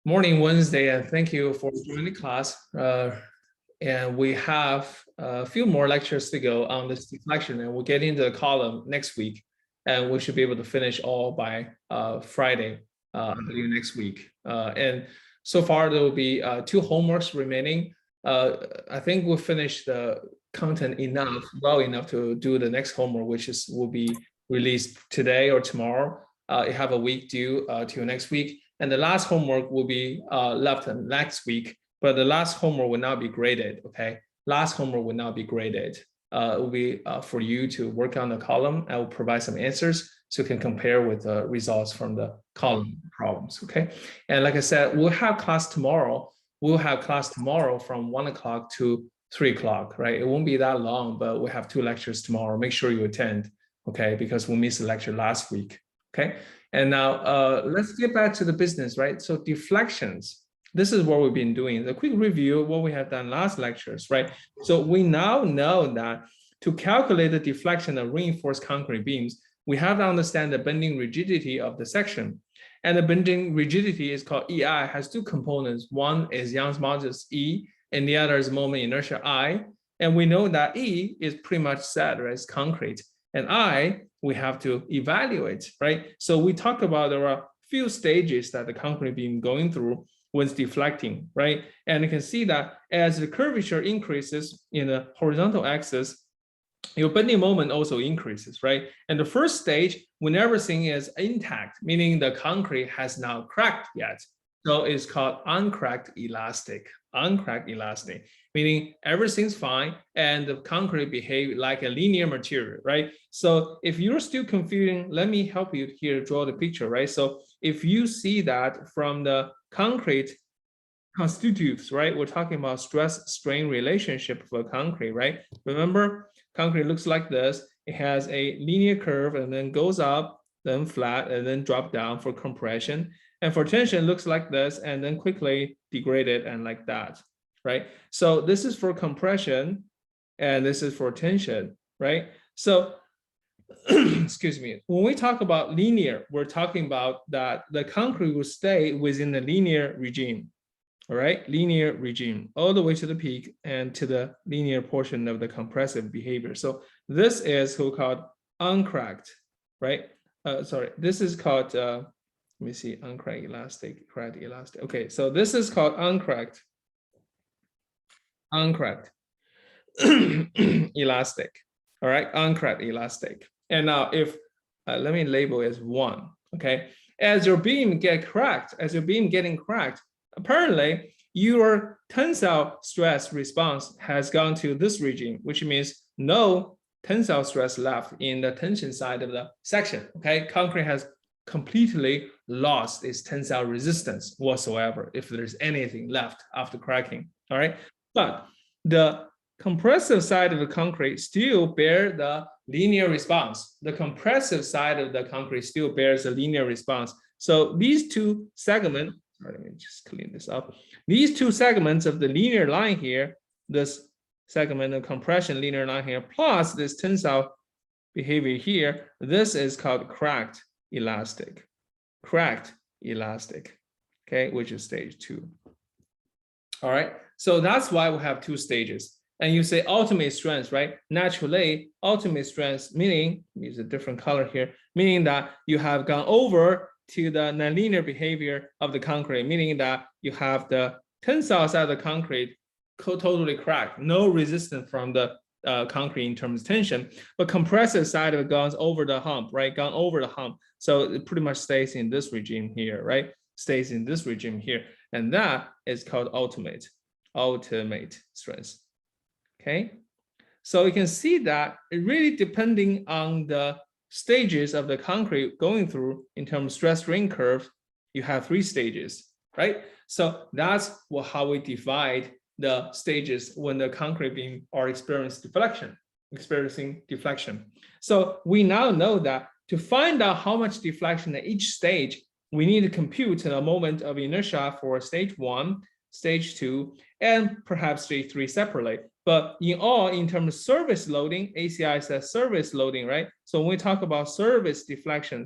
Morning Wednesday, and thank you for joining the class. And we have a few more lectures to go on this deflection, and we'll get into the column next week, and we should be able to finish all by Friday, I believe next week. And so far there will be 2 homeworks remaining. I think we'll finish the content well enough to do the next homework, which will be released today or tomorrow. You have a week due till next week. And the last homework will be left next week, but the last homework will not be graded, okay? Last homework will not be graded. It will be for you to work on the column. I will provide some answers so you can compare with the results from the column problems, okay? And like I said, we'll have class tomorrow. We'll have class tomorrow from 1 o'clock to 3 o'clock, right? It won't be that long, but we'll have 2 lectures tomorrow. Make sure you attend, okay? Because we missed the lecture last week, okay? And now let's get back to the business, right? So deflections, this is what we've been doing. A quick review of what we have done last lectures, right? So we now know that to calculate the deflection of reinforced concrete beams, we have to understand the bending rigidity of the section. And the bending rigidity is called EI, has 2 components. One is Young's modulus E, and the other is moment inertia I. And we know that E is pretty much set, right? It's concrete. And I, we have to evaluate, right? So we talk about there are few stages that the concrete beam going through when it's deflecting, right? And you can see that as the curvature increases in the horizontal axis, your bending moment also increases, right? And the first stage, when everything is intact, meaning the concrete has not cracked yet. So it's called uncracked elastic, meaning everything's fine and the concrete behave like a linear material, right? So if you're still confusing, let me help you here draw the picture, right? So if you see that from the concrete constitutives, right? We're talking about stress-strain relationship for concrete, right? Remember, concrete looks like this. It has a linear curve and then goes up, then flat, and then drop down for compression. And for tension, looks like this, and then quickly degraded and like that, right? So this is for compression, and this is for tension, right? So, excuse me, when we talk about linear, we're talking about that the concrete will stay within the linear regime, all right? Linear regime, all the way to the peak and to the linear portion of the compressive behavior. So this is so-called uncracked, right? This is called, let me see, uncracked elastic, cracked elastic. Okay, so this is called uncracked elastic. All right, uncracked elastic. And now if, let me label as 1, okay? As your beam getting cracked, apparently your tensile stress response has gone to this regime, which means no tensile stress left in the tension side of the section, okay? Concrete has completely lost its tensile resistance whatsoever, if there's anything left after cracking, all right? But the compressive side of the concrete still bear the linear response. The compressive side of the concrete still bears a linear response. So these 2 segments, let me just clean this up. These 2 segments of the linear line here, this segment of compression linear line here, plus this tensile behavior here, this is called cracked elastic, okay, which is stage 2. All right, so that's why we have 2 stages. And you say ultimate strength, right? Naturally, ultimate strength, meaning, use a different color here, meaning that you have gone over to the nonlinear behavior of the concrete, meaning that you have the tensile side of the concrete totally cracked, no resistance from the concrete in terms of tension, but compressive side of it goes over the hump, right? Gone over the hump. So it pretty much stays in this regime here, right? Stays in this regime here. And that is called ultimate strength, okay? So you can see that it really depending on the stages of the concrete going through in terms of stress strain curve, you have 3 stages, right? So that's how we divide the stages when the concrete beam are experiencing deflection. So we now know that to find out how much deflection at each stage, we need to compute the moment of inertia for stage 1, stage 2, and perhaps stage 3 separately. But in all, in terms of service loading, ACI says service loading, right? So when we talk about service deflection,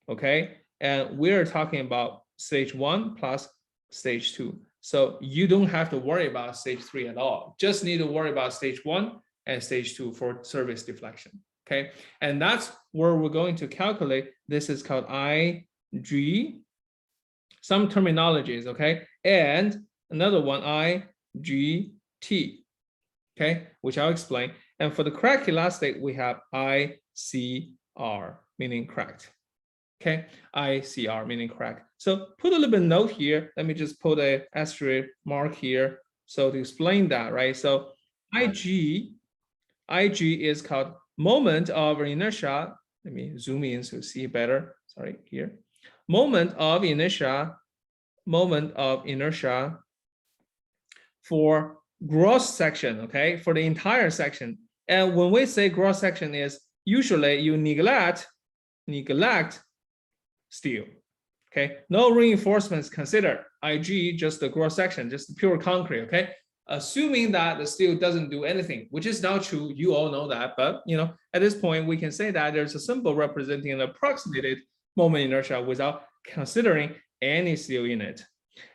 okay? And we're talking about stage 1 plus stage 2. So you don't have to worry about stage 3 at all. Just need to worry about stage 1 and stage 2 for surface deflection, okay? And that's where we're going to calculate. This is called IG, some terminologies, okay? And another one, IGT, okay? Which I'll explain. And for the cracked elastic, we have ICR, meaning cracked. Okay, ICR meaning crack. So put a little bit note here. Let me just put a asterisk mark here. So to explain that, right? So IG is called moment of inertia. Let me zoom in so see better. Sorry, here. Moment of inertia for gross section, okay, for the entire section. And when we say gross section is usually you neglect steel, okay? No reinforcements considered. IG, just the gross section, just the pure concrete, okay? Assuming that the steel doesn't do anything, which is not true, you all know that, but at this point, we can say that there's a symbol representing an approximated moment inertia without considering any steel in it.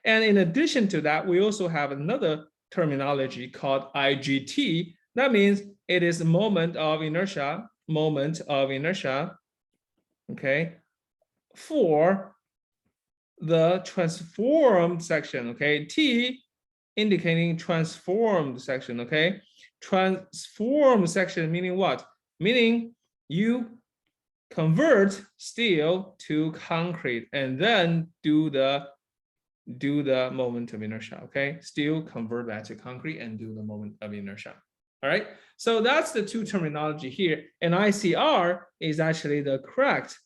And in addition to that, we also have another terminology called IGT. That means it is a moment of inertia, okay, for the transformed section, okay? T indicating transformed section, okay? Transformed section meaning what? Meaning you convert steel to concrete and then do the moment of inertia, okay? Steel, convert that to concrete and do the moment of inertia. All right, so that's the two terminology here. And ICR is actually the correct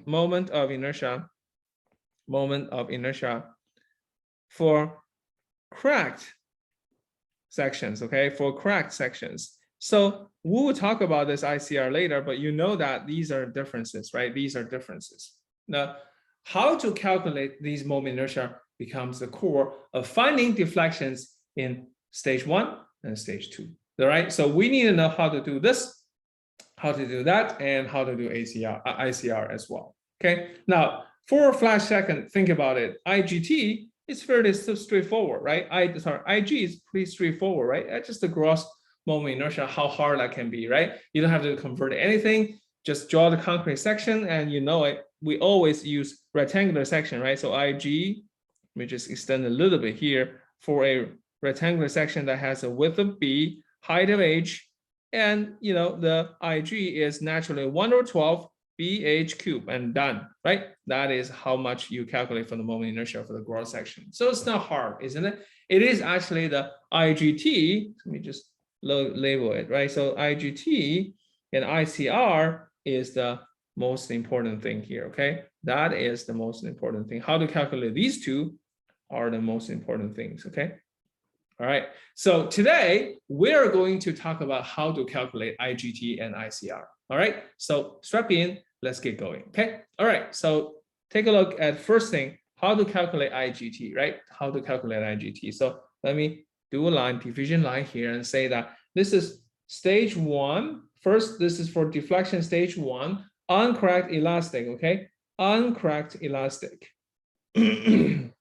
moment of inertia for cracked sections, okay? For cracked sections. So we will talk about this ICR later, but you know that these are differences, right? These are differences. Now, how to calculate these moment inertia becomes the core of finding deflections in stage 1 and stage 2. All right, so we need to know how to do this, how to do that, and how to do ICR as well. Okay, now for a flash second, think about it. IGT is fairly straightforward, right? IG is pretty straightforward, right? That's just the gross moment inertia, how hard that can be, right? You don't have to convert anything, just draw the concrete section, and you know it. We always use rectangular section, right? So IG, let me just extend a little bit here for a rectangular section that has a width of B, height of H, and the IG is naturally 1/12 BH cube and done, right? That is how much you calculate for the moment inertia for the gross section. So it's not hard, isn't it? It is actually the IGT. Let me just label it, right? So IGT and ICR is the most important thing here, okay? That is the most important thing. How to calculate these two are the most important things, okay? All right, so today we're going to talk about how to calculate IGT and ICR. All right, so strap in, let's get going, okay? All right, so take a look at first thing, how to calculate IGT, right? How to calculate IGT. So let me do a division line here and say that this is stage 1. First, this is for deflection stage 1, uncracked elastic, okay? Uncracked elastic. Okay,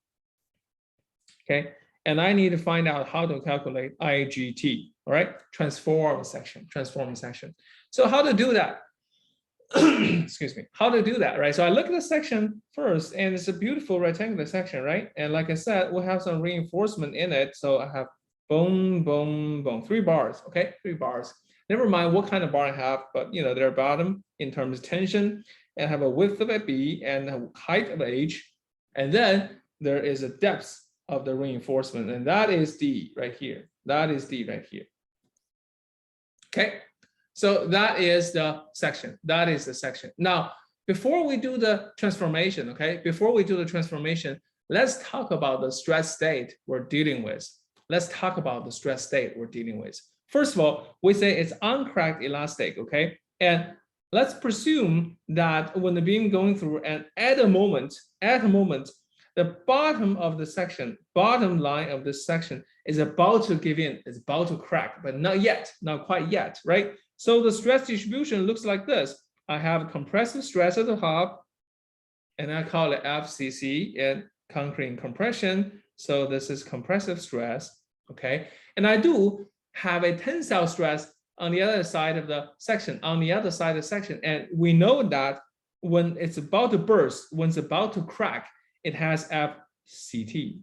and I need to find out how to calculate IGT, all right? Transform section. So how to do that? Excuse me, how to do that, right? So I look at the section first, and it's a beautiful rectangular section, right? And like I said, we have some reinforcement in it. So I have boom, boom, boom, 3 bars, okay? 3 bars. Never mind what kind of bar I have, but they're bottom in terms of tension, and have a width of a B and a height of H. And then there is a depth of the reinforcement, and that is D right here. That is D right here. Okay, so that is the section. That is the section. Now, before we do the transformation, okay, let's talk about the stress state we're dealing with. First of all, we say it's uncracked elastic, okay? And let's presume that when the beam going through, and at a moment, the bottom of the section, bottom line of this section is about to give in, it's about to crack, but not yet, not quite yet, right? So the stress distribution looks like this. I have compressive stress at the top, and I call it FCC and concrete compression. So this is compressive stress, okay? And I do have a tensile stress on the other side of the section, and we know that when it's about to burst, when it's about to crack, it has FCT,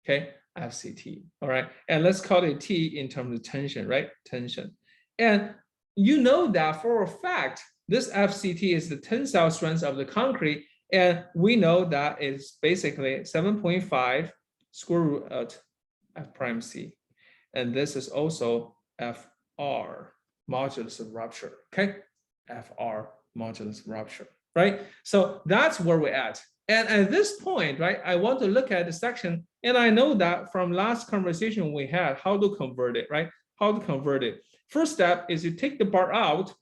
okay? FCT, all right? And let's call it T in terms of tension, right? Tension. And you know that for a fact, this FCT is the tensile strength of the concrete, and we know that it's basically 7.5 square root of F prime C. And this is also FR, modulus of rupture, okay? FR, modulus of rupture, right? So that's where we're at. And at this point, right, I want to look at the section, and I know that from last conversation we had, how to convert it, right? How to convert it. First step is you take the bar out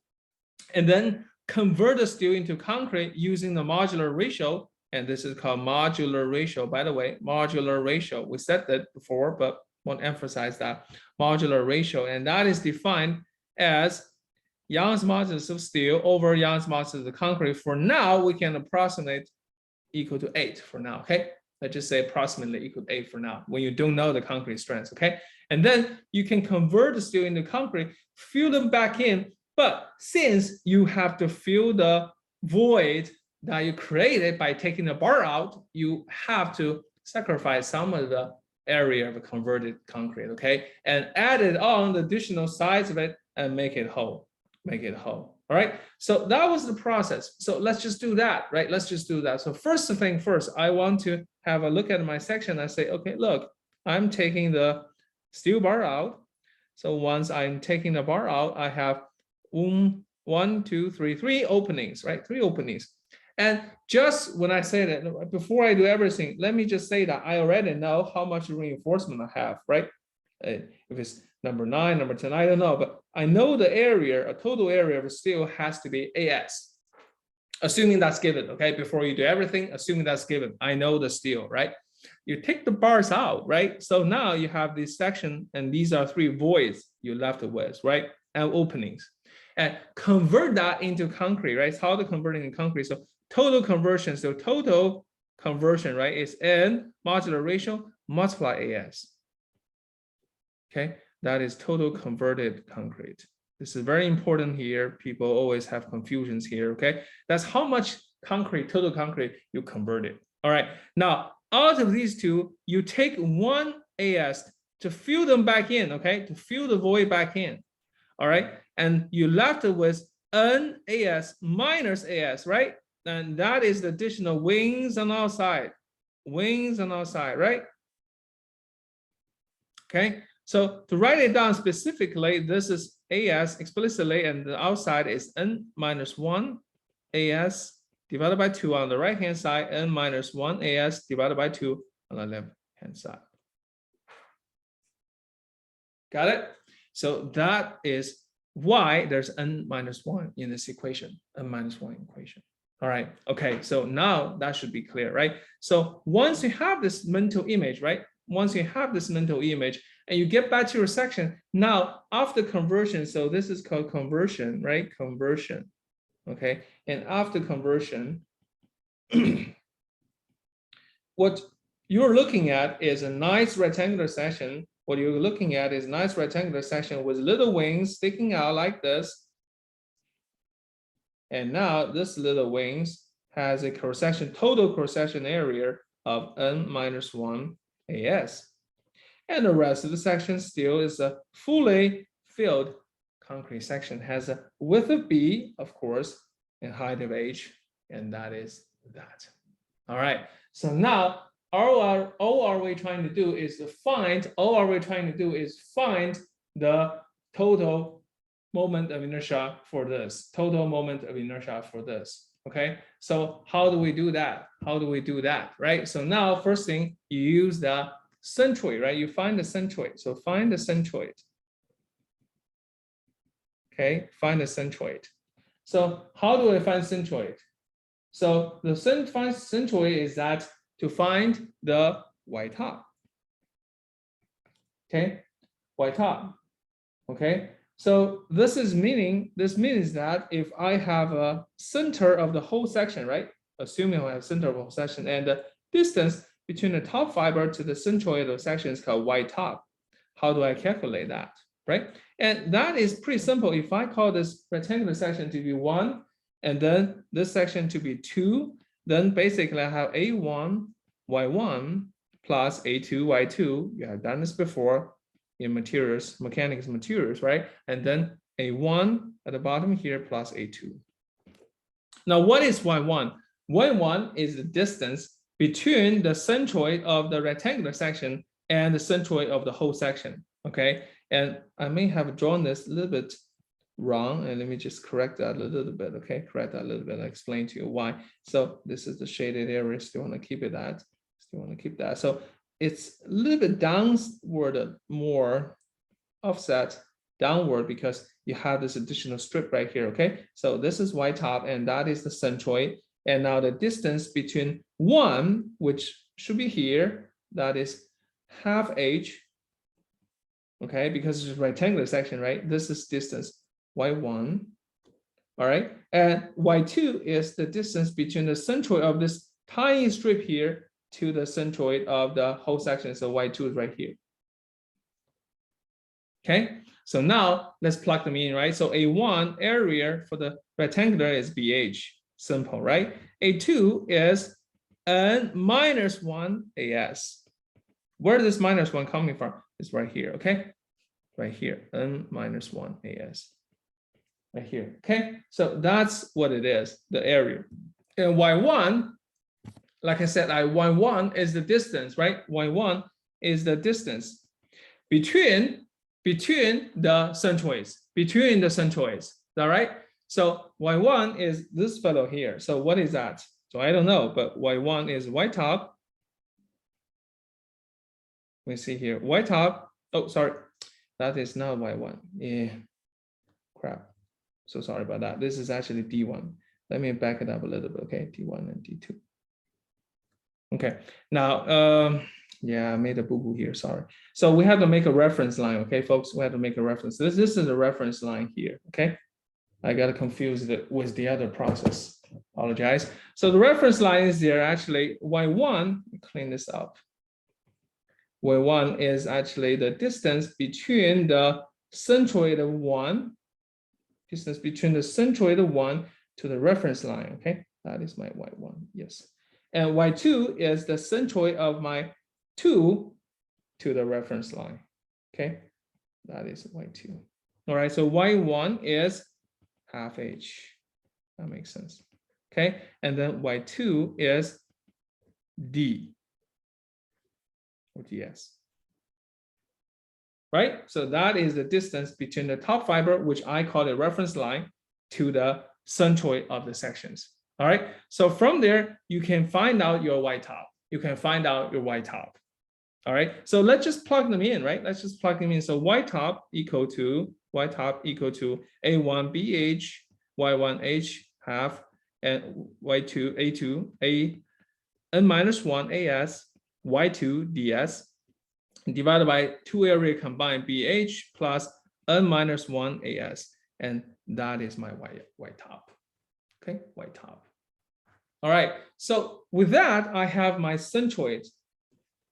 and then convert the steel into concrete using the modular ratio. And this is called modular ratio, by the way, modular ratio. We said that before, but want to emphasize that modular ratio. And that is defined as Young's modulus of steel over Young's modulus of concrete. For now, we can approximate equal to 8 for now, okay? Let's just say approximately equal to 8 for now, when you don't know the concrete strength, okay? And then you can convert the steel into concrete, fill them back in. But since you have to fill the void that you created by taking the bar out, you have to sacrifice some of the area of a converted concrete, okay? And add it on the additional sides of it and make it whole, all right? So that was the process. So let's just do that, right? Let's just do that. So first thing first, I want to have a look at my section. I say, okay, look, I'm taking the steel bar out. So once I'm taking the bar out, I have 3 openings, right? 3 openings. And just when I say that, before I do everything, let me just say that I already know how much reinforcement I have, right? If it's number 9, number 10, I don't know, but I know the area, a total area of steel has to be AS, assuming that's given, okay? Before you do everything, assuming that's given, I know the steel, right? You take the bars out, right? So now you have this section, and these are 3 voids you're left with, right? And openings. And convert that into concrete, right? It's how to convert it into concrete. So total conversion, right, is N modular ratio multiply AS. Okay, that is total converted concrete. This is very important here. People always have confusions here, okay? That's how much concrete, total concrete, you converted. All right, now out of these 2, you take 1 AS to fill them back in, okay? To fill the void back in, all right? And you left it with NAS minus AS, right? And that is the additional wings on our side, right? Okay, so to write it down specifically, this is AS explicitly, and the outside is N minus 1 AS divided by 2 on the right-hand side, N minus 1 AS divided by 2 on the left-hand side. Got it? So that is why there's N minus 1 in this equation, N minus 1 equation. All right, okay, so now that should be clear, right? So once you have this mental image, right? Once you have this mental image and you get back to your section, now after conversion, so this is called conversion, right? Conversion, okay? And after conversion, what you're looking at is a nice rectangular section. What you're looking at is a nice rectangular section with little wings sticking out like this. And now this little wings has a cross-section, total cross-section area of N minus 1 AS. And the rest of the section still is a fully filled concrete section, has a width of B, of course, and height of H, and that is that. All right, so now all we're trying to do is to find, the total moment of inertia for this, okay? So how do we do that? Right? So now first thing, you use the centroid, right? You find the centroid. So find the centroid. Okay, find the centroid. So how do I find centroid? So the centroid is that to find the y top. Okay, y top. Okay, So this means that if I have a center of the whole section, right? Assuming I have center of the whole section, and the distance between the top fiber to the centroid of the section is called y top. How do I calculate that, right? And that is pretty simple. If I call this rectangular section to be 1, and then this section to be 2, then basically I have A1, Y1 plus A2, Y2. You have done this before in materials, mechanics materials, right? And then A1 at the bottom here plus A2. Now, what is Y1? Y1 is the distance between the centroid of the rectangular section and the centroid of the whole section, okay? And I may have drawn this a little bit wrong, and let me just correct that a little bit, okay? Correct that a little bit, I'll explain to you why. So this is the shaded area, still want to keep it that, still want to keep that. So it's a little bit downward, more offset downward because you have this additional strip right here, okay? So this is y top, and that is the centroid. And now the distance between 1, which should be here, that is half h, okay? Because it's a rectangular section, right? This is distance y1, all right? And y2 is the distance between the centroid of this tiny strip here to the centroid of the whole section. So y2 is right here. Okay, so now let's plug them in, right? So A1 area for the rectangular is BH, simple, right? A2 is N minus 1 AS. Where is this minus 1 coming from? It's right here, okay? Right here, N minus 1 AS. Right here, okay? So that's what it is, the area. And Y1, like I said, Y1 is the distance, right? Y1 is the distance between the centroids, all right? So Y1 is this fellow here. So what is that? So I don't know, but Y1 is Y top. Let me see here, Y top. Oh, sorry, that is not Y1. Yeah, crap. So sorry about that. This is actually D1. Let me back it up a little bit, okay? D1 and D2. Okay, now, yeah, I made a boo-boo here, sorry. So we have to make a reference line, okay, folks? We have to make a reference. This is a reference line here, okay? I got confused with the other process, apologize. So the reference line is there actually, Y1, clean this up. Y1 is actually the distance between the centroid of 1, distance between the centroid of 1 to the reference line, okay? That is my Y1, yes. And Y2 is the centroid of my 2 to the reference line, okay? That is Y2. All right, so Y1 is half H. That makes sense, okay? And then Y2 is D or DS, right? So that is the distance between the top fiber, which I call the reference line, to the centroid of the sections. All right, so from there, you can find out your Y top. You can find out your Y top. All right, so let's just plug them in, right? Let's just plug them in. So Y top equal to A1 BH, Y1 H half, and Y2 A2 A N minus 1 AS, Y2 DS, divided by 2 area combined BH plus N minus 1 AS. And that is my Y top. Okay, Y top. All right, so with that, I have my centroid.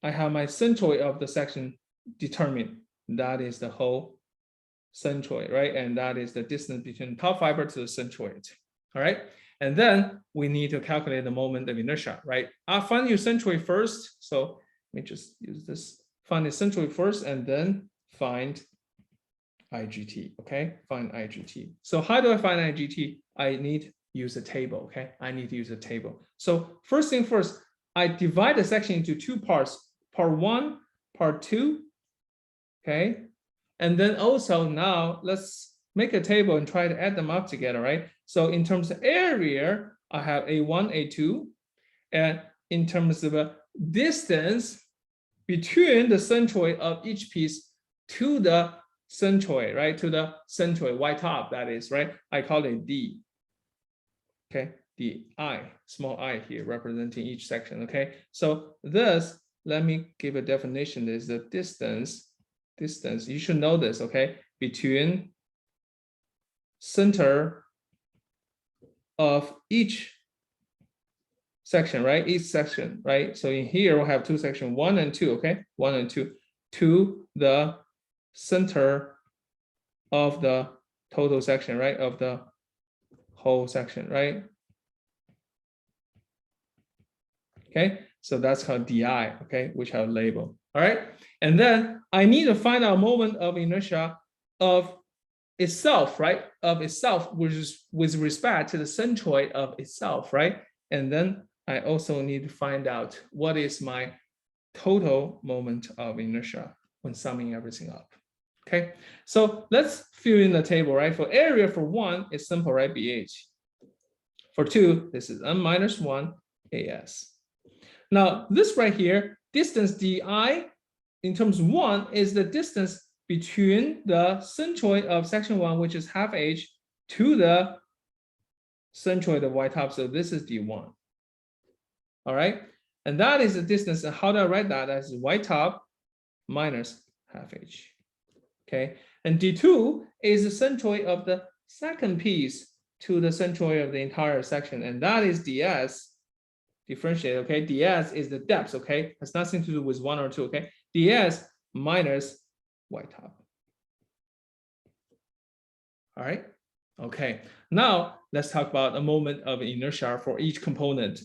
I have my centroid of the section determined. That is the whole centroid, right? And that is the distance between top fiber to the centroid. All right, and then we need to calculate the moment of inertia, right? I'll find your centroid first. So let me just use this. Find the centroid first, and then find IGT. Okay, find IGT. So how do I find IGT? I need use a table, okay? I need to use a table. So first thing first, I divide the section into 2 parts, part 1, part 2, okay? And then also now let's make a table and try to add them up together, right? So in terms of area, I have A1, A2, and in terms of a distance between the centroid of each piece to the centroid, right? To the centroid, Y top, that is, right? I call it D. Okay, the I, small I here representing each section, okay? So this, let me give a definition, is the distance, you should know this, okay? Between center of each section, right? Each section, right? So in here we'll have two sections, 1 and 2, okay? 1 and 2 to the center of the total section, right? Of the whole section, right? Okay, so that's called DI, okay, which I'll label. All right, and then I need to find out moment of inertia of itself, right? Of itself, which is with respect to the centroid of itself, right? And then I also need to find out what is my total moment of inertia when summing everything up. Okay, so let's fill in the table, right? For area for 1, it's simple, right? BH. For 2, this is n minus 1 AS. Now, this right here, distance DI in terms of 1 is the distance between the centroid of section 1, which is half h, to the centroid of y top. So this is D1. All right. And that is the distance. And how do I write that? That's y top minus half h. Okay. And D2 is the centroid of the second piece to the centroid of the entire section. And that is ds differentiate. Okay. ds is the depth. Okay. Has nothing to do with 1 or 2. Okay. ds minus y top. All right. Okay. Now let's talk about a moment of inertia for each component.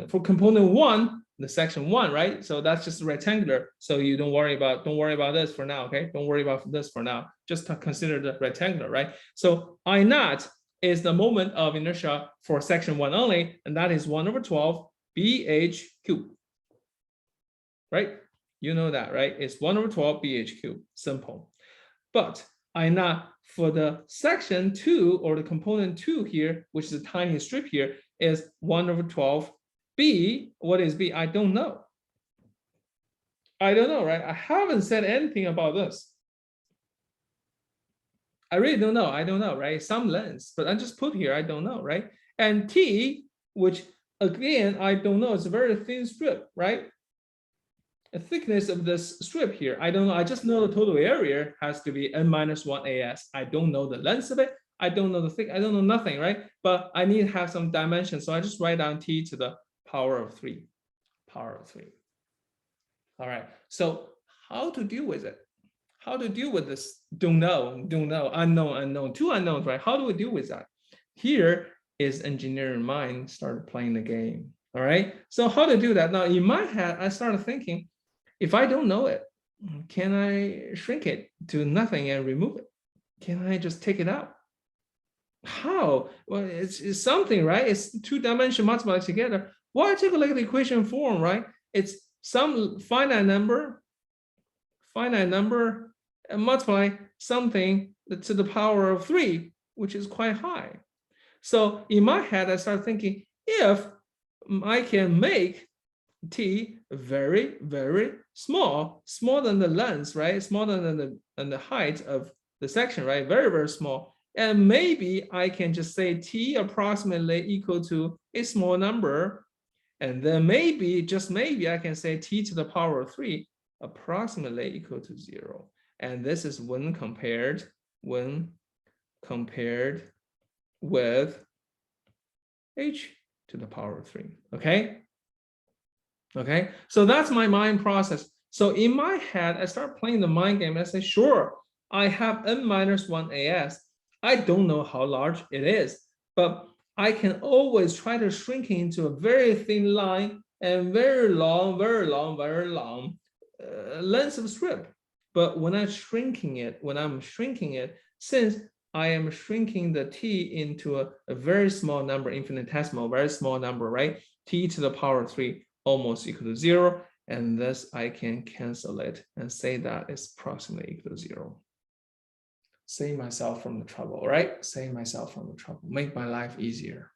For component 1, the section 1, right? So that's just rectangular. So you don't worry about this for now. Okay. Don't worry about this for now. Just consider the rectangular, right? So I naught is the moment of inertia for section 1 only, and that is 1/12 BH cubed. Right? You know that, right? It's 1/12 BH cubed. Simple. But I naught for the section 2 or the component 2 here, which is a tiny strip here, is 1/12 B. What is B? I don't know. I don't know, right? I haven't said anything about this. I really don't know. I don't know, right? Some length, but I just put here, I don't know, right? And T, which again, I don't know, it's a very thin strip, right? The thickness of this strip here, I don't know. I just know the total area has to be n minus 1 AS. I don't know the length of it. I don't know the thick. I don't know nothing, right? But I need to have some dimension. So I just write down T to the power of 3. Power of 3. All right. So how to deal with it? How to deal with this? Don't know, unknown. Two unknowns, right? How do we deal with that? Here is engineering mind started playing the game. All right. So how to do that? Now in my head, I started thinking, if I don't know it, can I shrink it to nothing and remove it? Can I just take it out? How? Well, it's something, right? It's two-dimensional multiplied together. Well, I take a look at the equation form, right? It's some finite number, and multiply something to the power of 3, which is quite high. So in my head, I start thinking, if I can make T very, very small, smaller than the length, right? Smaller than the height of the section, right? Very, very small. And maybe I can just say T approximately equal to a small number. And then maybe, just maybe, I can say T to the power of 3 approximately equal to 0. And this is when compared with H to the power of 3. Okay. Okay, so that's my mind process. So in my head, I start playing the mind game. I say, sure, I have n minus 1 AS. I don't know how large it is, but I can always try to shrink it into a very thin line and very long length of strip. But when I'm shrinking it, since I am shrinking the T into a very small number, infinitesimal, very small number, right? T to the power of 3 almost equal to 0, and thus I can cancel it and say that it's approximately equal to 0. Save myself from the trouble, right? Save myself from the trouble, make my life easier.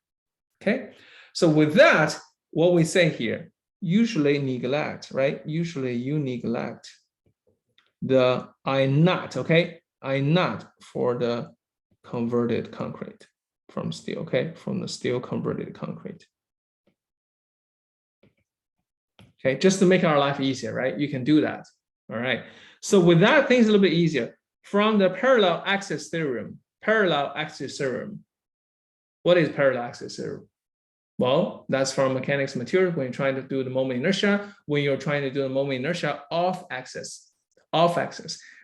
Okay, so with that, what we say here, usually neglect, right? Usually you neglect the I naught, okay? I naught for the converted concrete from steel, okay? From the steel converted concrete. Okay, just to make our life easier, right? You can do that. All right. So with that, things a little bit easier. From the parallel axis theorem, parallel axis theorem. What is parallel axis theorem? Well, that's from mechanics material when you're trying to do the moment inertia, when you're trying to do the moment inertia off axis.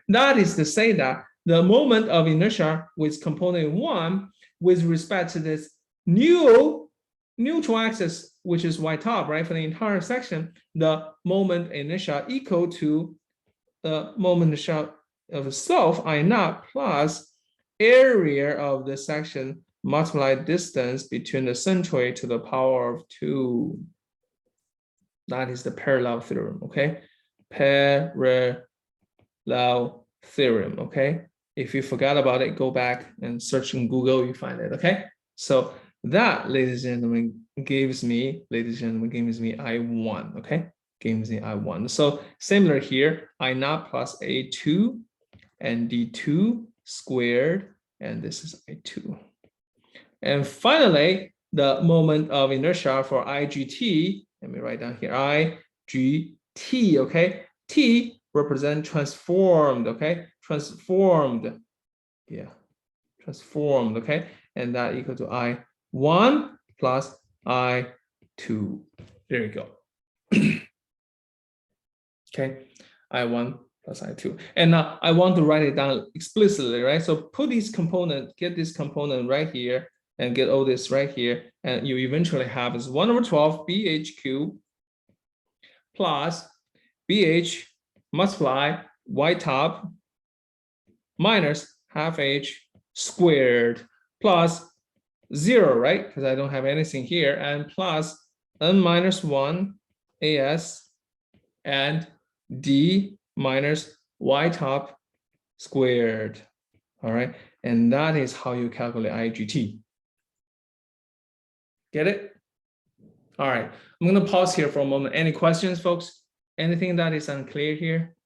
That is to say that the moment of inertia with component 1 with respect to this new neutral axis, which is y top, right? For the entire section, the moment inertia equal to the moment inertia of self I naught plus area of the section multiply distance between the centroid to the power of 2. That is the parallel theorem, okay? Parallel theorem, okay? If you forgot about it, go back and search in Google, you find it, okay? So that, ladies and gentlemen, gives me I1, okay? Gives me I1. So similar here, I naught plus A2 and D2 squared, and this is I2. And finally, the moment of inertia for IGT, let me write down here, IGT, okay? T represent transformed, okay? Transformed, okay? And that equal to I1 plus I2. There you go. Okay, I1 plus I2. And now I want to write it down explicitly, right? So put this component, get this component right here, and get all this right here, and you eventually have is 1/12 BH cubed plus BH multiply y top minus half H squared plus 0, right? Because I don't have anything here, and plus n minus 1 AS and D minus y top squared. All right, and that is how you calculate IGT. Get it? All right, I'm going to pause here for a moment. Any questions, folks? Anything that is unclear here?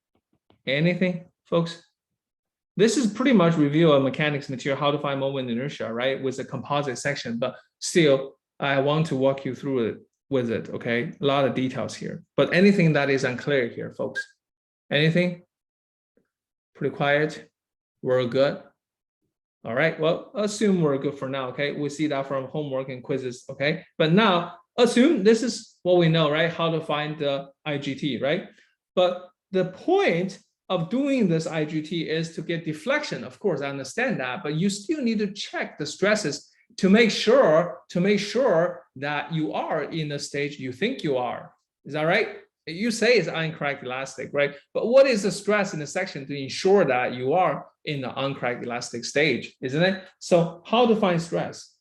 Anything, folks? This is pretty much review of mechanics material, how to find moment inertia, right? With the composite section, but still, I want to walk you through it with it, okay? A lot of details here, but anything that is unclear here, folks? Anything? Pretty quiet? We're good? All right, well, assume we're good for now, okay? We see that from homework and quizzes, okay? But now, assume this is what we know, right? How to find the IGT, right? But the point of doing this IGT is to get deflection. Of course, I understand that, but you still need to check the stresses to make sure that you are in the stage you think you are. Is that right? You say it's uncracked elastic, right? But what is the stress in the section to ensure that you are in the uncracked elastic stage, isn't it? So how to find stress?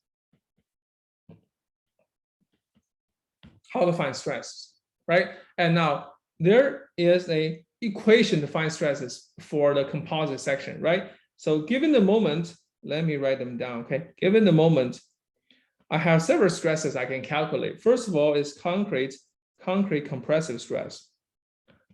How to find stress, right? And now there is a equation to find stresses for the composite section, right? So given the moment, let me write them down, okay? Given the moment, I have several stresses I can calculate. First of all is concrete compressive stress.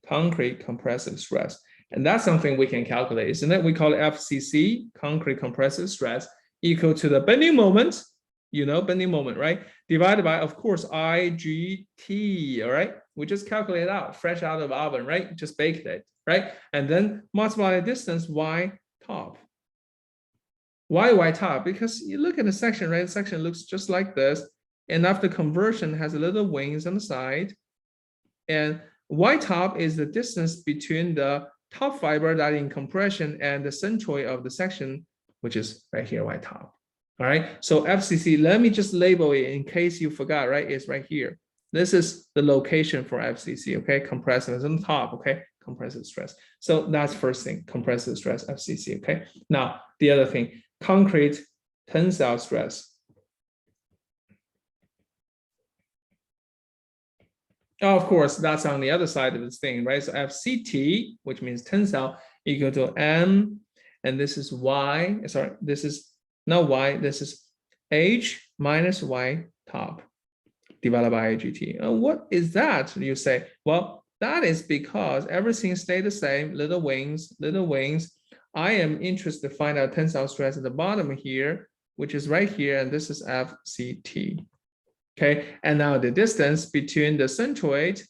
Concrete compressive stress. And that's something we can calculate, isn't it? We call it FCC, concrete compressive stress, equal to the bending moment, you know, bending moment, right? Divided by, of course, IGT, all right? We just calculate it out, fresh out of the oven, right? Just baked it, right? And then multiply the distance y top. Why y top? Because you look at the section, right? The section looks just like this. And after conversion has a little wings on the side. And y top is the distance between the top fiber that in compression and the centroid of the section, which is right here, y top. All right, so FCC, let me just label it in case you forgot, right? It's right here. This is the location for FCC, okay? Compressive is on top, okay? Compressive stress. So that's first thing, compressive stress, FCC, okay? Now, the other thing, concrete tensile stress. Oh, of course, that's on the other side of this thing, right? So FCT, which means tensile, equal to M, and this is Y, sorry, this is not Y, this is H minus Y top divided by IGT. What is that, you say? Well, that is because everything stayed the same, little wings. I am interested to find out tensile stress at the bottom here, which is right here, and this is FCT. Okay, and now the distance between the centroid,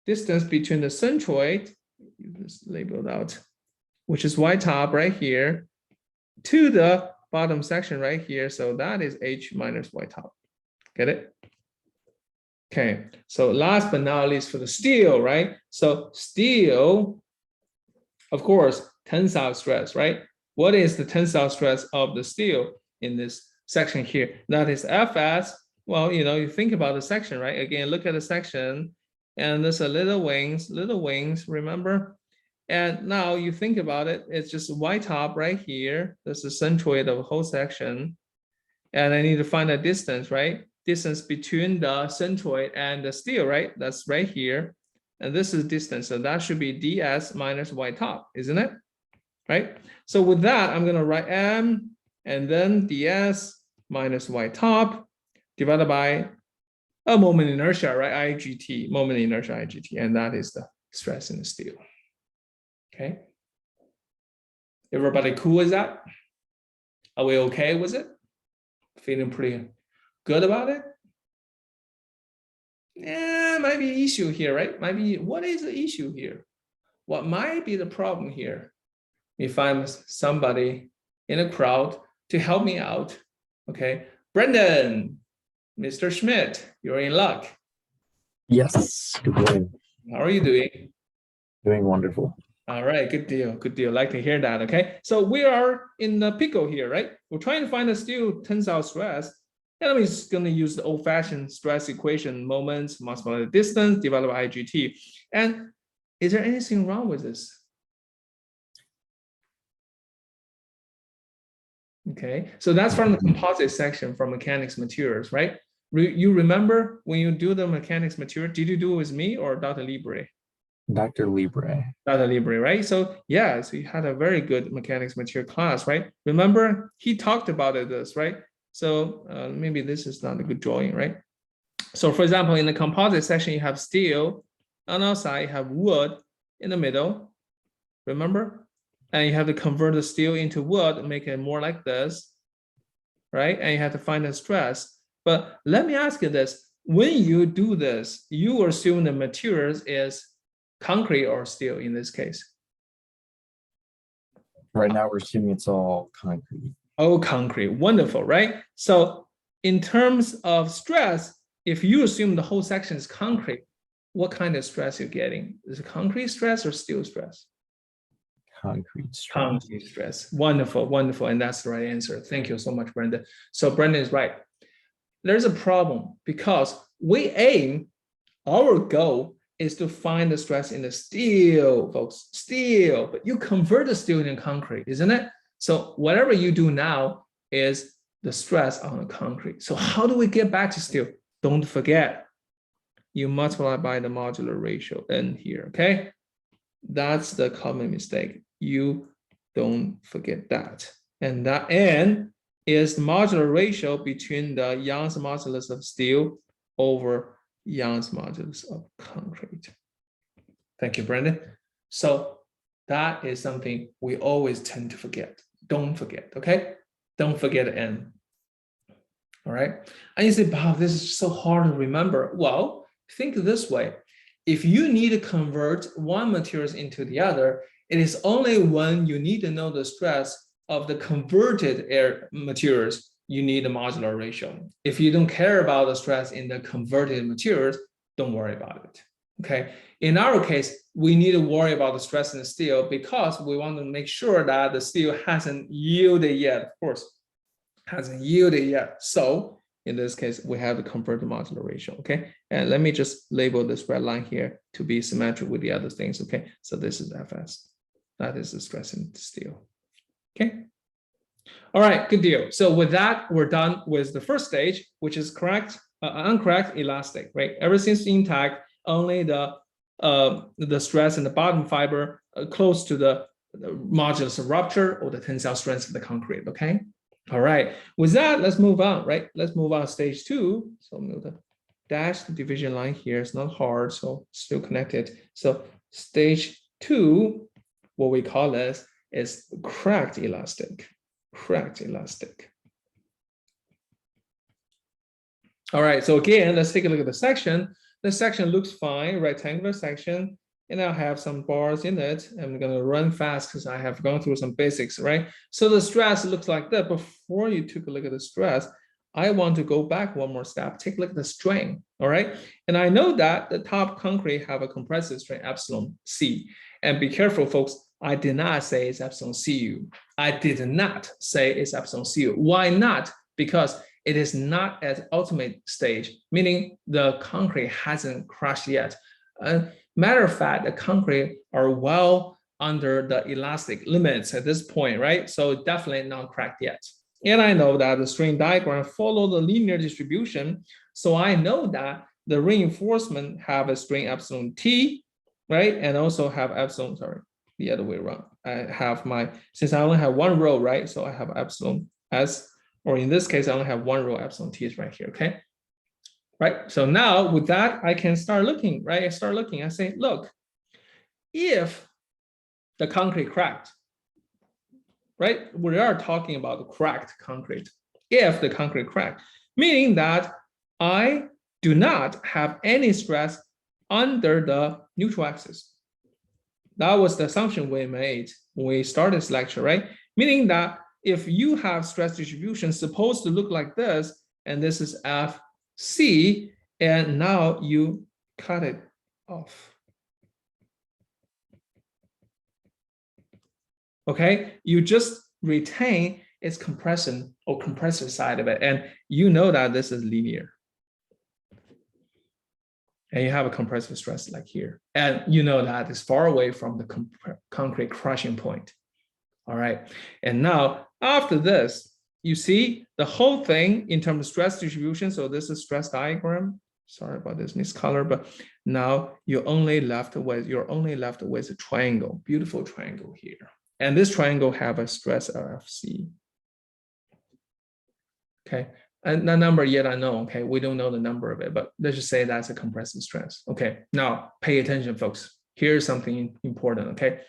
distance between the centroid, you just labeled out, which is y top right here, to the bottom section right here. So that is H minus y top. Get it? Okay, so last but not least for the steel, right? So steel, of course, tensile stress, right? What is the tensile stress of the steel in this section here? That is Fs. Well, you think about the section, right? Again, look at the section, and there's a little wings, remember? And now you think about it, it's just y top right here. That's the centroid of the whole section. And I need to find a distance, right? Distance between the centroid and the steel, right? That's right here. And this is distance. So that should be ds minus y top, isn't it? Right? So with that, I'm going to write m and then ds minus y top divided by a moment inertia, right? IGT, moment inertia IGT. And that is the stress in the steel. Okay. Everybody cool with that? Are we okay with it? Feeling pretty good about it? Yeah, might be an issue here, right? Might be, what is the issue here? What might be the problem here? If I'm somebody in a crowd to help me out, okay? Brendan, Mr. Schmidt, you're in luck. Yes, good morning. How are you doing? Doing wonderful. All right, good deal, good deal. Like to hear that, okay? So we are in the pickle here, right? We're trying to find the steel tensile stress. And I'm just going to use the old-fashioned stress equation, moments multiplied by distance divided by IGT. And is there anything wrong with this? Okay, so that's from the composite section from mechanics materials, right? You remember when you do the mechanics material, did you do it with me or Dr. Libre? Dr. Libre. Dr. Libre, right? So yeah, so you had a very good mechanics material class, right? Remember, he talked about this, right? So maybe this is not a good drawing, right? So for example, in the composite section, you have steel. On the outside, you have wood in the middle. Remember? And you have to convert the steel into wood and make it more like this, right? And you have to find the stress. But let me ask you this. When you do this, you assume the materials is concrete or steel in this case? Right now, we're assuming it's all concrete. Oh, concrete. Wonderful, right? So in terms of stress, if you assume the whole section is concrete, what kind of stress you're getting? Is it concrete stress or steel stress? Concrete stress. Concrete stress. Wonderful, wonderful. And that's the right answer. Thank you so much, Brendan. So Brendan is right. There's a problem because our goal is to find the stress in the steel, folks, steel, but you convert the steel into concrete, isn't it? So whatever you do now is the stress on the concrete. So how do we get back to steel? Don't forget, you multiply by the modular ratio n here, okay? That's the common mistake. You don't forget that. And that n is the modular ratio between the Young's modulus of steel over Young's modulus of concrete. Thank you, Brendan. So that is something we always tend to forget. Don't forget, okay? Don't forget n. All right. And you say, Bob, this is so hard to remember. Well, think this way. If you need to convert one materials into the other, it is only when you need to know the stress of the converted air materials, you need a modular ratio. If you don't care about the stress in the converted materials, don't worry about it. Okay. In our case, we need to worry about the stress in the steel because we want to make sure that the steel hasn't yielded yet. Of course, hasn't yielded yet. So in this case, we have to convert the modular ratio. Okay. And let me just label this red line here to be symmetric with the other things. Okay. So this is Fs. That is the stress in steel. Okay. All right, good deal. So with that, we're done with the first stage, which is uncorrect elastic, right? Everything's intact, only the stress in the bottom fiber close to the modulus of rupture or the tensile strength of the concrete, okay? All right, with that, let's move on, right? Let's move on to stage 2. So move the dashed division line here. It's not hard, so still connected. So stage 2, what we call this is cracked elastic. Cracked elastic. All right, so again, let's take a look at the section. The section looks fine, rectangular section. and I have some bars in it. I'm going to run fast because I have gone through some basics, right? So the stress looks like that. Before you took a look at the stress, I want to go back one more step, take a look at the strain, all right? And I know that the top concrete have a compressive strain epsilon C. And be careful, folks, I did not say it's epsilon Cu. I did not say it's epsilon Cu. Why not? Because it is not at ultimate stage, meaning the concrete hasn't crushed yet. Matter of fact, the concrete are well under the elastic limits at this point, right? So definitely not cracked yet. And I know that the strain diagram follow the linear distribution. So I know that the reinforcement have a strain epsilon T, right? And also have epsilon, sorry, the other way around. I have my, since I only have one row, right? So I have epsilon S, or in this case, I only have one row epsilon T is right here, okay? Right, so now with that, I can start looking, right? I start looking, I say, look, if the concrete cracked, right? We are talking about the cracked concrete. If the concrete cracked, meaning that I do not have any stress under the neutral axis. That was the assumption we made when we started this lecture, right? Meaning that if you have stress distribution supposed to look like this, and this is FC, and now you cut it off. Okay, you just retain its compression or compressive side of it, and you know that this is linear. And you have a compressive stress like here, and you know that it's far away from the concrete crushing point. All right, and now after this, you see the whole thing in terms of stress distribution. So this is stress diagram. Sorry about this miscolor, but now you're only left with a triangle, beautiful triangle here. And this triangle have a stress RFC. Okay, and the number yet unknown. Okay, we don't know the number of it, but let's just say that's a compressive stress. Okay, now pay attention, folks. Here's something important. Okay,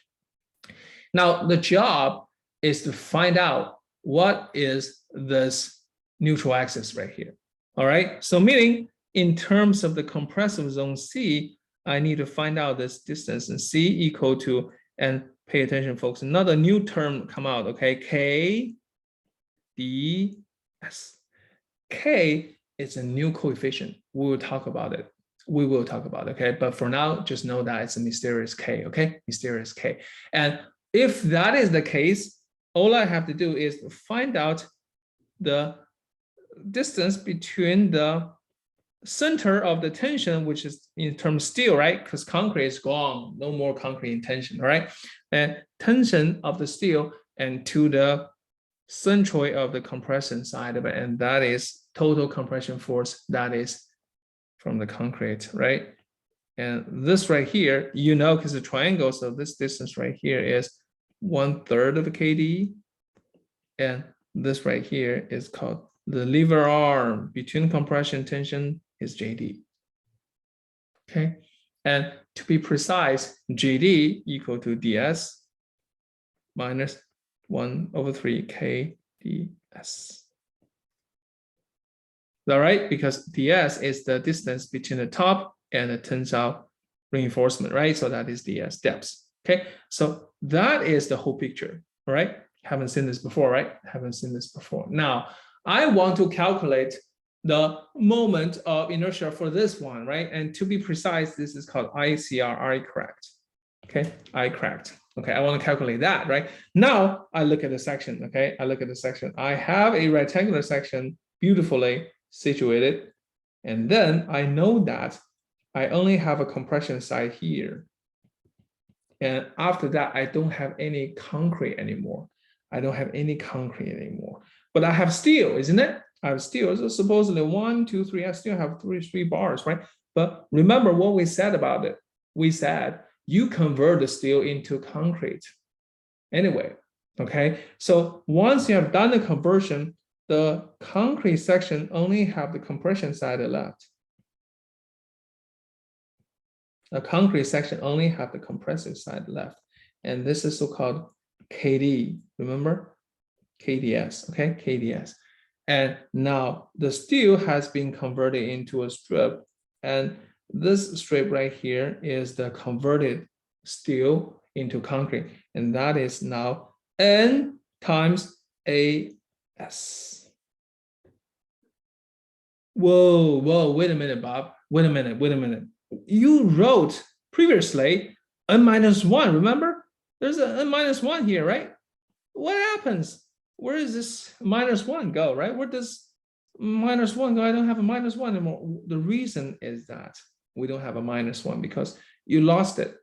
now the job is to find out what is this neutral axis right here. All right, so meaning in terms of the compressive zone C, I need to find out this distance in C equal to, and pay attention, folks, another new term come out, okay? K, D, S. K is a new coefficient. We will talk about it. We will talk about it, okay? But for now, just know that it's a mysterious K, okay? Mysterious K. And if that is the case, all I have to do is to find out the distance between the center of the tension, which is in terms of steel, right? Because concrete is gone, no more concrete in tension, all right? And tension of the steel and to the centroid of the compression side of it, and that is total compression force that is from the concrete, right? And this right here, you know, because the triangle, so this distance right here is 1/3 of a kd, and this right here is called the lever arm between compression tension is JD. Okay, and to be precise, JD equal to ds minus 1/3 kds. All right, because ds is the distance between the top and the tensile reinforcement, right? So that is ds depth. Okay, so that is the whole picture. All right, haven't seen this before, right? Haven't seen this before. Now I want to calculate the moment of inertia for this one, right? And to be precise, this is called ICR, I cracked. Okay, I cracked. Okay, I want to calculate that, right? Now I look at the section, okay? I look at the section. I have a rectangular section beautifully situated. And then I know that I only have a compression side here. And after that, I don't have any concrete anymore. I don't have any concrete anymore. But I have steel, isn't it? I have steel. So supposedly 1, 2, 3, I still have three bars, right? But remember what we said about it. We said you convert the steel into concrete. Anyway, okay? So once you have done the conversion, the concrete section only have the compression side left. The concrete section only have the compressive side left. And this is so-called KD, remember? KDS, okay, KDS. And now the steel has been converted into a strip. And This strip right here is the converted steel into concrete, and that is now N times AS. Whoa, wait a minute, Bob. Wait a minute. You wrote previously N minus 1, remember? There's a N minus 1 here, right? What happens? Where does this minus 1 go, right? Where does minus 1 go? I don't have a minus 1 anymore. The reason is that we don't have a minus 1 because you lost it.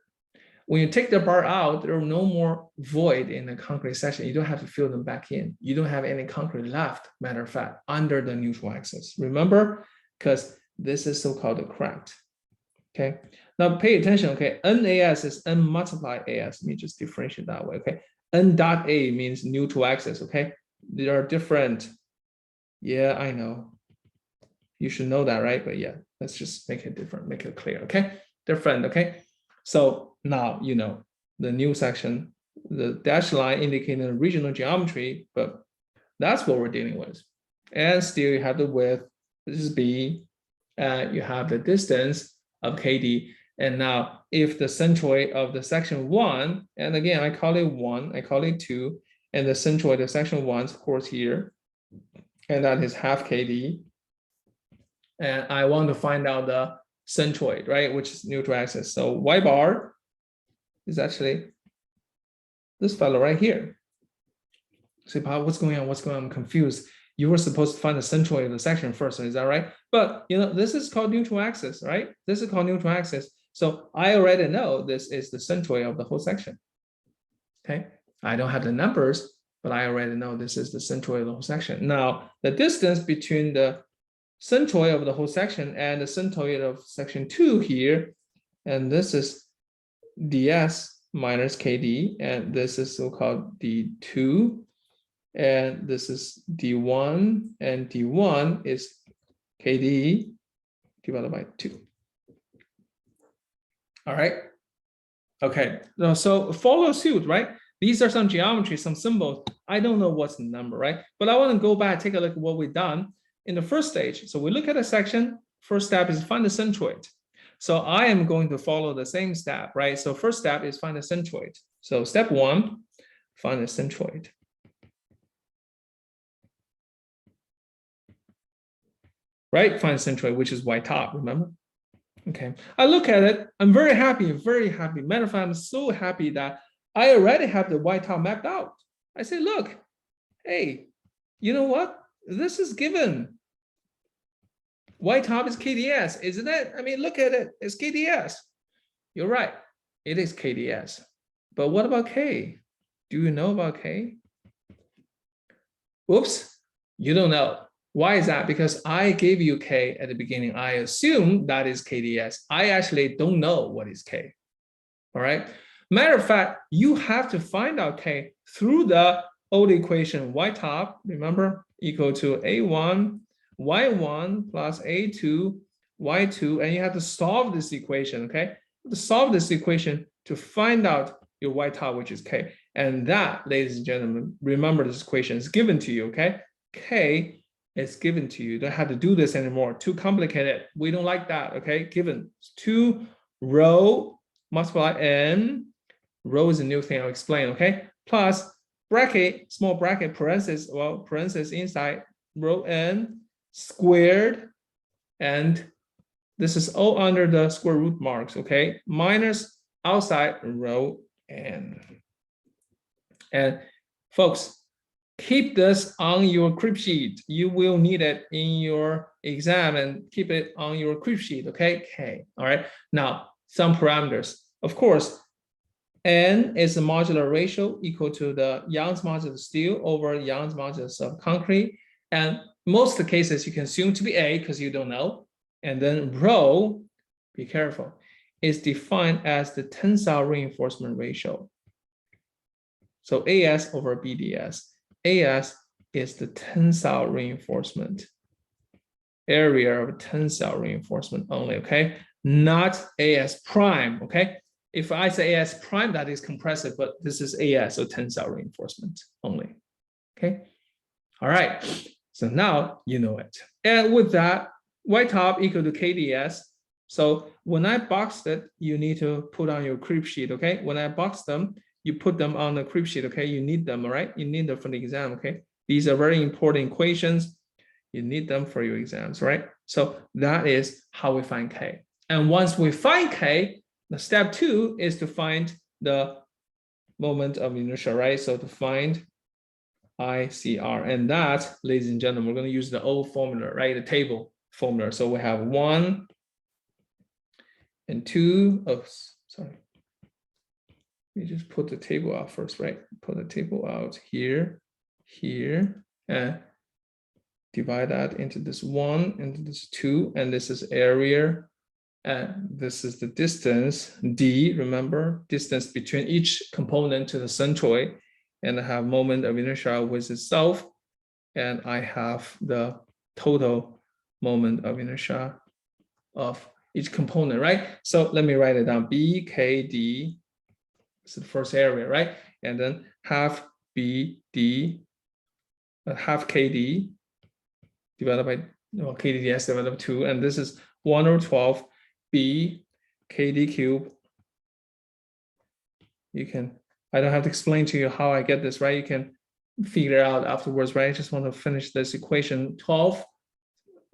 When you take the bar out, there are no more void in the concrete section. You don't have to fill them back in. You don't have any concrete left, matter of fact, under the neutral axis. Remember, because this is so-called cracked. Okay, now pay attention. Okay, NAS is N multiply AS. Let me just differentiate that way. Okay, N dot A means neutral axis. Okay, they are different. Yeah, I know. You should know that, right? But yeah, let's just make it different, make it clear. Okay, different. Okay, so now you know the new section, the dashed line indicating the regional geometry, but that's what we're dealing with. And still you have the width, this is B, and you have the distance of KD. And now if the centroid of the section 1, and again, I call it 1, I call it 2, and the centroid of section 1 is of course here, and that is half KD. And I want to find out the centroid, right, which is neutral axis. So Y bar is actually this fellow right here. Say, Bob, what's going on? What's going on? I'm confused. You were supposed to find the centroid of the section first, is that right? But you know, this is called neutral axis, right? This is called neutral axis. So I already know this is the centroid of the whole section. Okay, I don't have the numbers, but I already know this is the centroid of the whole section. Now, the distance between the centroid of the whole section and the centroid of section 2 here, and this is ds minus kd, and this is so-called d2, and this is d1, and d1 is kd divided by 2. All right. Okay, so follow suit, right? These are some geometry, some symbols. I don't know what's the number, right? But I want to go back, take a look at what we've done in the first stage. So we look at a section. First step is find the centroid. So I am going to follow the same step, right? So first step is find the centroid. So step 1, find the centroid. Right, find the centroid, which is Y top, remember? Okay, I look at it, I'm very happy, very happy. Matter of fact, I'm so happy that I already have the Y top mapped out. I say, look, hey, you know what? This is given. Y top is KDS, isn't it? I mean, look at it, it's KDS. You're right, it is KDS. But what about K? Do you know about K? Oops, you don't know. Why is that? Because I gave you K at the beginning. I assume that is KDS. I actually don't know what is K. All right. Matter of fact, you have to find out K through the old equation Y top, remember, equal to A1, Y1 plus A2, Y2, and you have to solve this equation, okay? To solve this equation to find out your Y top, which is K. And that, ladies and gentlemen, remember this equation is given to you, okay? K is given to you. You don't have to do this anymore. Too complicated. We don't like that, okay? Given 2 rho multiply n, rho is a new thing I'll explain, okay? Plus bracket, small bracket, parenthesis, well, parenthesis inside rho n squared, and this is all under the square root marks, okay? Minus outside rho n. And folks, keep this on your crib sheet. You will need it in your exam, and keep it on your crib sheet, okay? Okay, all right. Now, some parameters. Of course, N is a modular ratio equal to the Young's modulus of steel over Young's modulus of concrete. And most of the cases you can assume to be A because you don't know. And then rho, be careful, is defined as the tensile reinforcement ratio. So AS over BDS. AS is the tensile reinforcement, area of tensile reinforcement only, okay? Not AS prime, okay? If I say AS prime, that is compressive, but this is AS, so tensile reinforcement only, okay? All right, so now you know it. And with that, Y top equal to KDS, So when I boxed it, you need to put on your crib sheet, okay? When I box them, you put them on the crib sheet, okay? You need them, all right? You need them for the exam, okay? These are very important equations. You need them for your exams, right? So that is how we find K. And once we find K, the step 2 is to find the moment of inertia, right? So to find ICR, and that, ladies and gentlemen, we're going to use the old formula, right? The table formula. So we have 1 and 2. Oh, sorry. We just put the table out first, right? Put the table out here, here, and divide that into this 1, into this 2, and this is area, and this is the distance, D, remember, distance between each component to the centroid, and I have moment of inertia with itself, and I have the total moment of inertia of each component, right? So let me write it down, BKD, this is the first area, right? And then half BD, half KD, divided by KDDS divided by 2, and this is 1/12 B KD cube. You can, I don't have to explain to you how I get this, right? You can figure it out afterwards, right? I just want to finish this equation. 12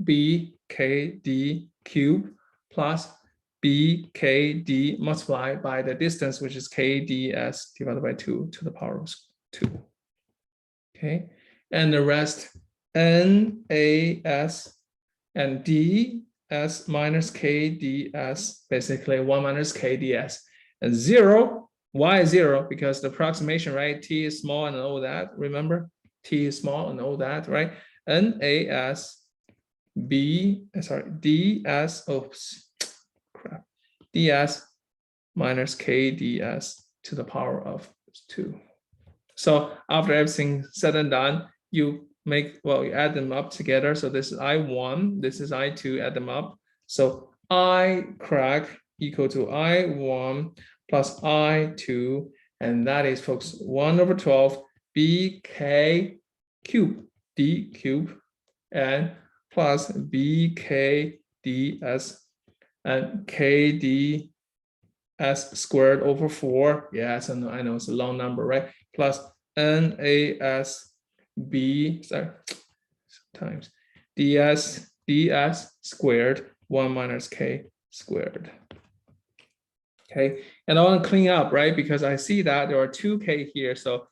B KD cube plus B KD multiplied by the distance, which is KDS divided by 2 to the power of 2. Okay, and the rest NAS and DS minus KDS, basically 1 minus KDS, and 0. Why 0? Because the approximation, right? T is small and all that. Remember, T is small and all that, right? NAS DS, oops, crap, DS minus KDS to the power of 2. So after everything said and done, you make, well, you add them up together. So this is I1, this is I2, add them up. So I crack equal to I1 plus I2, and that is, folks, 1/12 BK cube, D cube, and plus BKDS and KDS squared over 4. Yes, and I know it's a long number, right? Plus NASB, sorry, times DS squared 1 minus K squared. Okay, and I want to clean up, right? Because I see that there are 2K here. So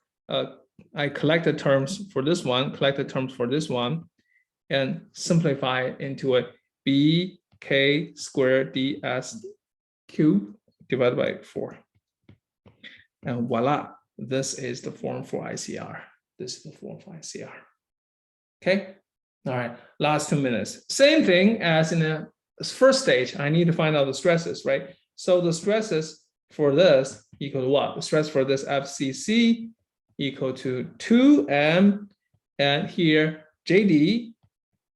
I collected terms for this one, collected terms for this one, and simplify it into a BK squared DS cube divided by 4. And voila, this is the form for ICR. This is the form for ICR. Okay, all right, last 2 minutes. Same thing as in the first stage, I need to find out the stresses, right? So the stresses for this equal to what? The stress for this FCC equal to 2M, and here JD,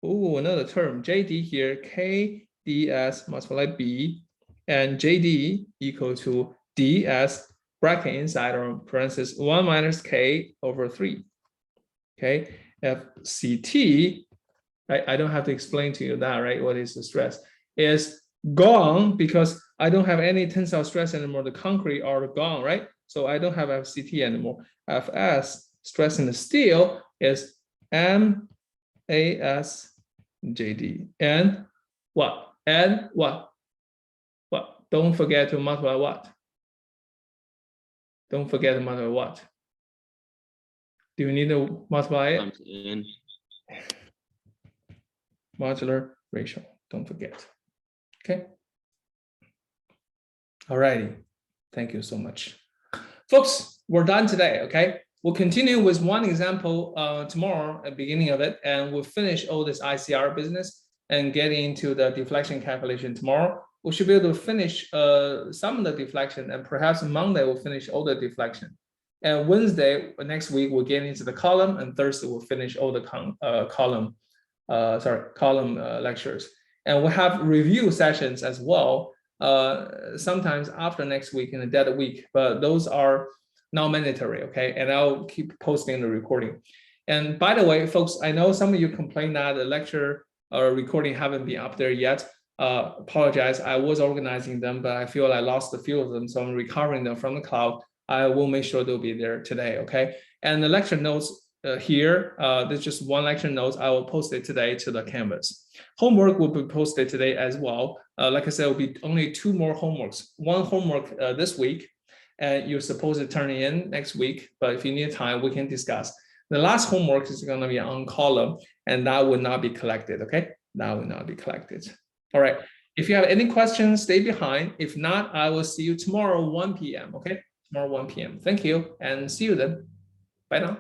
oh, another term, JD here, KDS multiplied B, and JD equal to DS, bracket inside or parenthesis 1 minus K over 3. Okay, FCT, I don't have to explain to you that, right? What is the stress? Is gone because I don't have any tensile stress anymore. The concrete are gone, right? So I don't have FCT anymore. FS, stress in the steel, is MAS JD. And what? And what? What? Don't forget to multiply what? Don't forget to multiply what? Do you need to multiply it? Modular ratio. Don't forget. Okay. All righty. Thank you so much. Folks, we're done today, okay? We'll continue with one example tomorrow at the beginning of it, and we'll finish all this ICR business and get into the deflection calculation tomorrow. We should be able to finish some of the deflection, and perhaps Monday we'll finish all the deflection. And Wednesday, next week, we'll get into the column, and Thursday we'll finish all the column lectures. And we'll have review sessions as well, sometimes after next week in the dead week, but those are not mandatory, okay? And I'll keep posting the recording. And by the way, folks, I know some of you complain that the lecture or recording haven't been up there yet. Apologize, I was organizing them, but I feel I lost a few of them, so I'm recovering them from the cloud. I will make sure they'll be there today, okay? And the lecture notes here, there's just one lecture notes. I will post it today to the Canvas. Homework will be posted today as well. Like I said, it will be only 2 more homeworks. One homework this week, and you're supposed to turn it in next week, but if you need time, we can discuss. The last homework is going to be on column, and that will not be collected, okay? That will not be collected. All right, if you have any questions, stay behind. If not, I will see you tomorrow, 1 p.m., okay? Tomorrow, 1 p.m. Thank you, and see you then. Bye now.